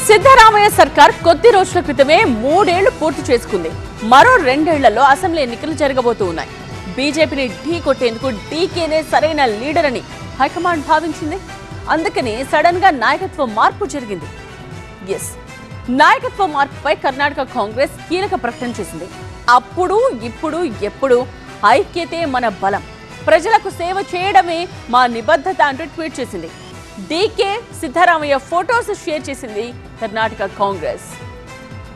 సిద్ధరామయ్య సర్కార్ కొద్ది రోజుల క్రితమే 3 ఏళ్లు పూర్తి చేసుకుంది. మరో 2 ఏళ్లలో అసెంబ్లీ ఎన్నికలు జరగబోతూ ఉన్నాయి. బీజేపీని ఢీ కొట్టేందుకు డీకేనే సరైన లీడర్ అని హైకమాండ్ భావించింది. అందుకని సడన్ గా నాయకత్వ మార్పు జరిగింది. నాయకత్వ మార్పుపై కర్ణాటక కాంగ్రెస్ కీలక ప్రకటన చేసింది. అప్పుడు ఇప్పుడు ఎప్పుడు ఐక్యతే మన బలం, ప్రజలకు సేవ చేయడమే మా నిబద్ధత అంటూ ట్వీట్ చేసింది. డీకే సిద్ధరామయ్య ఫోటోస్ షేర్ చేసింది కర్ణాటక కాంగ్రెస్.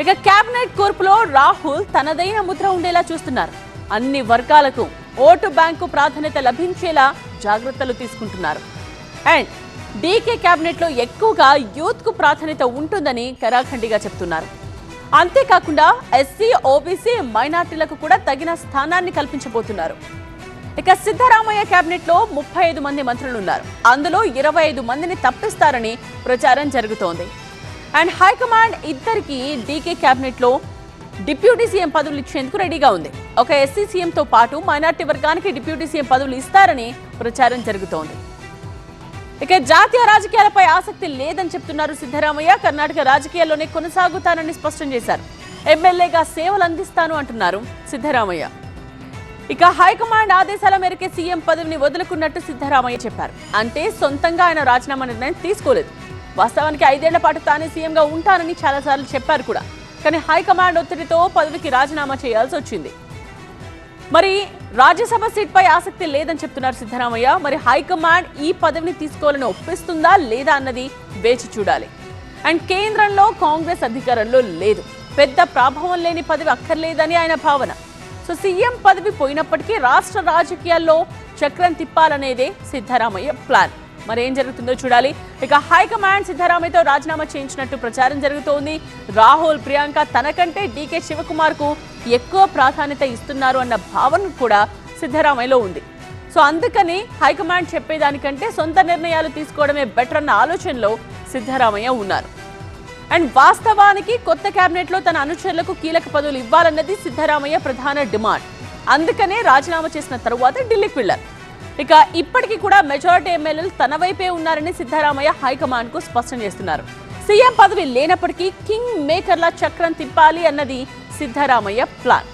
ఇక కేబినెట్ కూర్పులో రాహుల్ తనదైన ముద్ర ఉండేలా చూస్తున్నారు. అన్ని వర్గాలకు ఓటు బ్యాంకు ప్రాధాన్యత లభించేలా జాగ్రత్తలు తీసుకుంటున్నారు. అండ్ డీకే కేబినెట్ లో ఎక్కువగా యూత్ కు ప్రాధాన్యత ఉంటుందని కరాఖండిగా చెప్తున్నారు. అంతేకాకుండా ఎస్సీ, ఓబీసీ, మైనార్టీలకు కూడా తగిన స్థానాన్ని కల్పించబోతున్నారు. ఇక సిద్ధరామయ్య కేబినెట్ లో 35 మంది మంత్రులు ఉన్నారు. అందులో 25 మందిని తప్పిస్తారని ప్రచారం జరుగుతోంది. అండ్ హైకమాండ్ ఇద్దరికి డీకే కేబినెట్ లో డిప్యూటీ సీఎం పదవులు ఇచ్చేందుకు రెడీగా ఉంది. ఒక ఎస్సీ సీఎం తో పాటు మైనార్టీ వర్గానికి డిప్యూటీ సీఎం పదవులు ఇస్తారని ప్రచారం జరుగుతోంది. ఇక జాతీయ రాజకీయాలపై ఆసక్తి లేదని చెప్తున్నారు సిద్ధరామయ్య. కర్ణాటక రాజకీయాల్లోనే కొనసాగుతానని స్పష్టం చేశారు. ఎమ్మెల్యేగా సేవలు అందిస్తాను అంటున్నారు సిద్ధరామయ్య. ఇక హైకమాండ్ ఆదేశాల మేరకే సీఎం పదవిని వదులుకున్నట్టు సిద్ధరామయ్య చెప్పారు. అంటే సొంతంగా ఆయన రాజీనామా నిర్ణయం తీసుకోలేదు. వాస్తవానికి 5 ఏళ్ల పాటు తానే సీఎంగా ఉంటానని చాలాసార్లు చెప్పారు కూడా. కానీ హైకమాండ్ ఒత్తిడితో పదవికి రాజీనామా చేయాల్సి వచ్చింది. మరి రాజ్యసభ సీట్ పై ఆసక్తి లేదని చెప్తున్నారు సిద్ధరామయ్య. మరి హైకమాండ్ ఈ పదవిని తీసుకోవాలని ఒప్పిస్తుందా లేదా అన్నది వేచి చూడాలి. అండ్ కేంద్రంలో కాంగ్రెస్ అధికారంలో లేదు, పెద్ద ప్రభావం లేని పదవి అక్కర్లేదని ఆయన భావన. సో సీఎం పదవి పోయినప్పటికీ రాష్ట్ర రాజకీయాల్లో చక్రం తిప్పాలనేదే సిద్ధరామయ్య ప్లాన్. మరేం జరుగుతుందో చూడాలి. ఇక హైకమాండ్ సిద్ధరామయ్యతో రాజీనామా చేయించినట్టు ప్రచారం జరుగుతోంది. రాహుల్, ప్రియాంక తనకంటే డీకే శివకుమార్ కు ఎక్కువ ప్రాధాన్యత ఇస్తున్నారు అన్న భావన కూడా సిద్ధరామయ్యలో ఉంది. సో అందుకని హైకమాండ్ చెప్పేదానికంటే సొంత నిర్ణయాలు తీసుకోవడమే బెటర్ అన్న ఆలోచనలో సిద్ధరామయ్య ఉన్నారు. అండ్ వాస్తవానికి కొత్త కేబినెట్ లో తన అనుచరులకు కీలక పదవులు ఇవ్వాలన్నది సిద్ధరామయ్య ప్రధాన డిమాండ్. అందుకనే రాజీనామా చేసిన తరువాత ఢిల్లీకి వెళ్లారు. ఇక ఇప్పటికీ కూడా మెజారిటీ ఎమ్మెల్యేలు తన వైపే ఉన్నారని సిద్ధరామయ్య హైకమాండ్ కు స్పష్టం చేస్తున్నారు. సీఎం పదవి లేనప్పటికీ కింగ్ మేకర్లా చక్రం తిప్పాలి అన్నది సిద్ధరామయ్య ప్లాన్.